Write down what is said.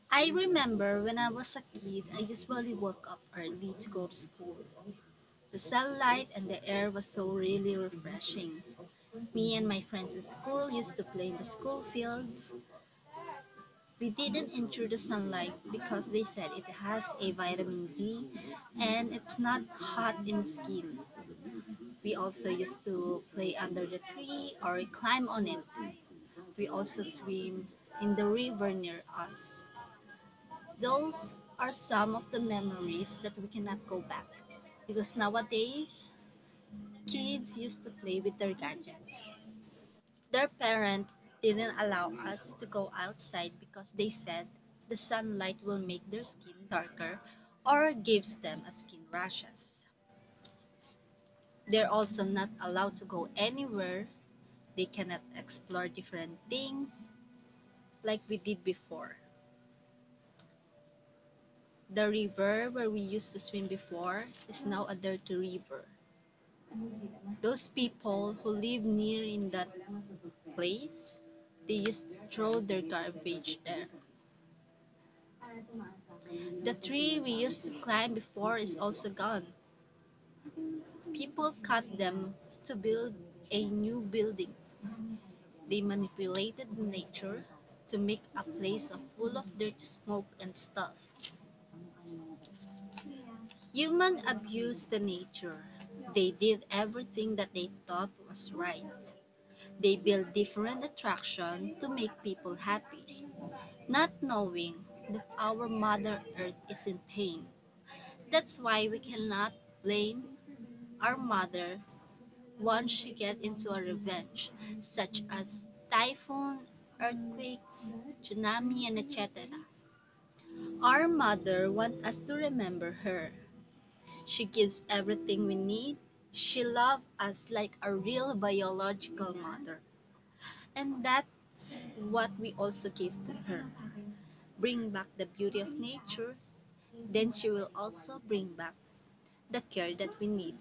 I remember when I was a kid, I usually woke up early to go to school. The sunlight and the air was so really refreshing. Me and my friends in school used to play in the school fields. We didn't enjoy the sunlight because they said it has a vitamin D and it's not hot in skin. We also used to play under the tree or climb on it. We also swim in the river near us. Those are some of the memories that we cannot go back because nowadays kids used to play with their gadgets. Their parents didn't allow us to go outside because they said the sunlight will make their skin darker or gives them a skin rashes. They're also not allowed to go anywhere. They cannot explore different things like we did before. The river where we used to swim before is now a dirty river. Those people who live near in that place, they used to throw their garbage there. The tree we used to climb before is also gone. People cut them to build a new building. They manipulated nature to make a place full of dirty smoke and stuff. Human abused the nature. They did everything that they thought was right. They built different attractions to make people happy, not knowing that our Mother Earth is in pain. That's why we cannot blame our mother once she gets into a revenge, such as typhoon, earthquakes, tsunami, and etc. Our mother wants us to remember her. She gives everything we need. She loves us like a real biological mother. And that's what we also give to her. Bring back the beauty of nature, then she will also bring back the care that we need.